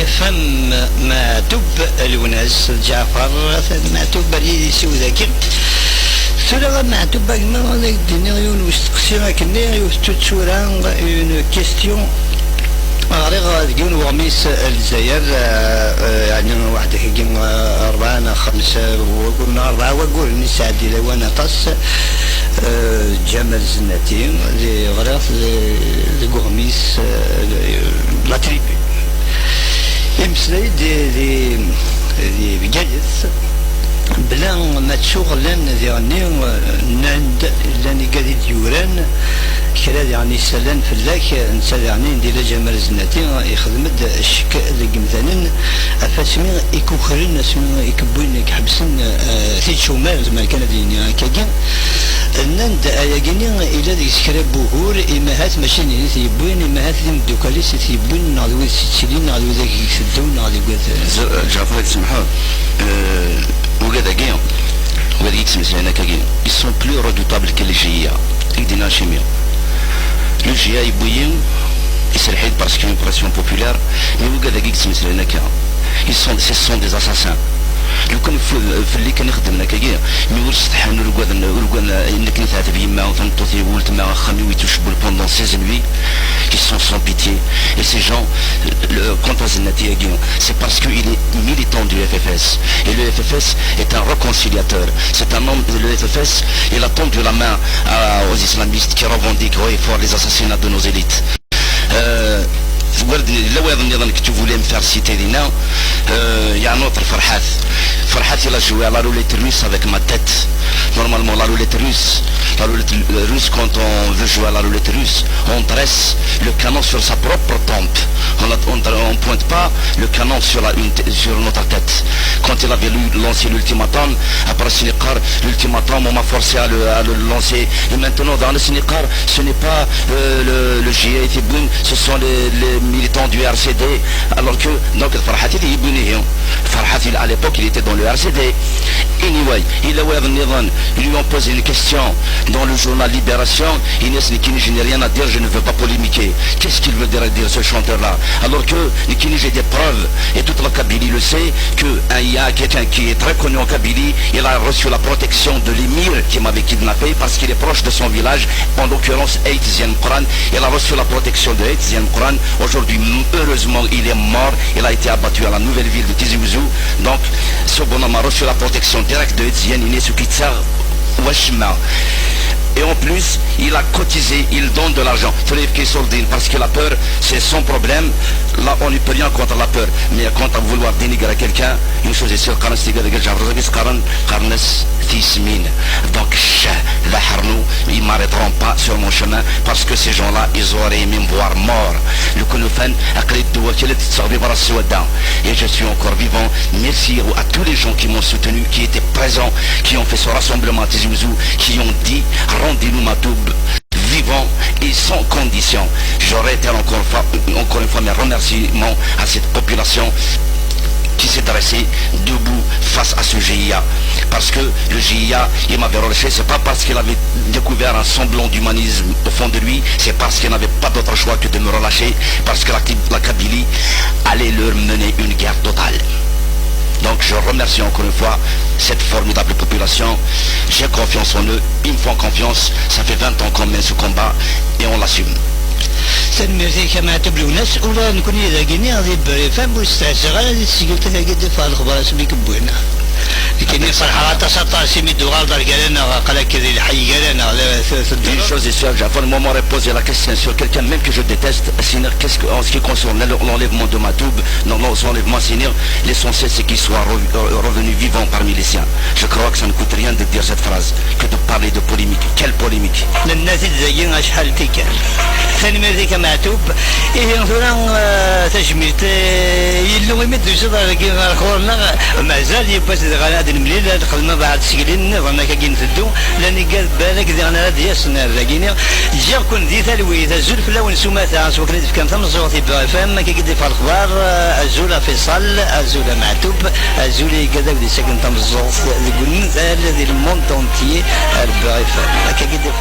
فم ما تب الوناس جعفر ما تب لي سوداك cela m'a tout bagement avec des néons avec une question غير وغميس الجزائر يعني واحد كيجي 4 5 وقلنا 4 وقول نساعد إلى وانا طس جمال الزناتي اللي غرف الغميس لا تريبي يمسلي دي بجايز بلا ما تشغلن يعني نند لاني قاعد يوران كرا يعني سلان فلاك نسال يعني ندير جمال زناتي يخدم الشك اللي مثلا فاسمي يكوخرين اسمي يكبوين يحبسن في شمال ما كان ديني كاكين نند يجيني الى ذيك سكراب بوهور امهات ماشي يبوين امهات دوكاليس يبوين نعلو سيتشيلين نعلو ذاك يشدون نعلو جعفر تسمحوا ils sont plus redoutables que les GIA. Le GIA est bouillant, et c'est parce qu'il y a une pression populaire, mais ce sont des assassins. لو كان في اللي كان يخدمنا كاين ميورش طحن ورقنا انك نتعذب يما وتنطوطي ولت ما خمي ويتشبوا pendant 16 nuits ils sont sans pitié et ces gens quant à Zenati Aguillon c'est parce qu'il est militant du FFS et le FFS est un réconciliateur c'est un homme le FFS il a tendu la main aux islamistes qui revendiquent haut et fort les assassinats de nos élites là où tu voulais me faire citer Dina il y a un autre Farhat il a joué à la roulette russe avec ma tête. Normalement la roulette russe quand on veut jouer à la roulette russe on dresse le canon sur sa propre tempe on pointe pas le canon sur notre tête. Quand il avait lancé l'ultimatum après Siniqar l'ultimatum on m'a forcé à le lancer et maintenant dans le Siniqar ce n'est pas le GIA ce sont les militants du RCD alors que donc Farhat à l'époque il était dans le RCD. Anyway, ils lui ont posé une question dans le journal Libération. Inès Nikini, je n'ai rien à dire, je ne veux pas polémiquer. Qu'est-ce qu'il veut dire ce chanteur-là? Alors que Nikini, j'ai des preuves, et toute la Kabylie le sait, qu'il y a quelqu'un qui est très connu en Kabylie, il a reçu la protection de l'émir qui m'avait kidnappé parce qu'il est proche de son village, en l'occurrence Eitzian Quran. Il a reçu la protection de Eitzian Quran. Aujourd'hui, heureusement, il est mort. Il a été abattu à la nouvelle ville de Tizi Ouzou. Donc, ce bonhomme a reçu la protection directe de Etienne Inesukitsa Washma. Et en plus, il a cotisé, il donne de l'argent. Parce que la peur, c'est son problème. Là, on ne peut rien contre la peur. Mais quand on vouloir dénigrer quelqu'un, une chose est sûre, donc, ils ne m'arrêteront pas sur mon chemin parce que ces gens-là, ils auraient aimé me voir mort. Le Kounofan, et je suis encore vivant. Merci à tous les gens qui m'ont soutenu, qui étaient présents, qui ont fait ce rassemblement à Tizi Ouzou, qui ont dit rendez-nous Matoub vivant et sans condition. J'aurais été encore une fois mes remerciements à cette population qui s'est dressé debout face à ce GIA. Parce que le GIA, il m'avait relâché, c'est pas parce qu'il avait découvert un semblant d'humanisme au fond de lui, c'est parce qu'il n'avait pas d'autre choix que de me relâcher, parce que la Kabylie allait leur mener une guerre totale. Donc je remercie encore une fois cette formidable population. J'ai confiance en eux, ils me font confiance. Ça fait 20 ans qu'on mène ce combat et on l'assume. سلمي كما تبلو ناس ولا نكون إذا جيني هذه بريفان بوستعسر هذه السجلت هذه قد فعل الخبر اسمي كبوينا لكن صراحة تصطع سيمي دوغال دار قالنا قال كذي الحي قالنا Une chose est sûre, j'ai le moment de poser la question sur quelqu'un même que je déteste, Sinir, qu'est-ce que, en ce qui concerne l'enlèvement de Matoub, non, l'enlèvement Sinir, l'essentiel c'est qu'il soit revenu vivant parmi les siens. Je crois que ça ne coûte rien de dire cette phrase, que de parler de polémique. Quelle polémique? ثاني معتوب إيه مثلا تجميت يلو يمد يصدر كي خورنا مازال يبقى غنادي المليل دخلنا بعد سجلين ظنا كاين تدو لاني قال بالك ذي انا هذه السنه راكيني جا كون ذي ثلوي تزول في الاول سمات سوكري كان ثم صوتي فهم كي قد في الاخبار ازول فيصل ازول معتوب ازول كذا ودي ساكن تم الزوف يقول نزال ذي المونتونتي 40 فهم كي قد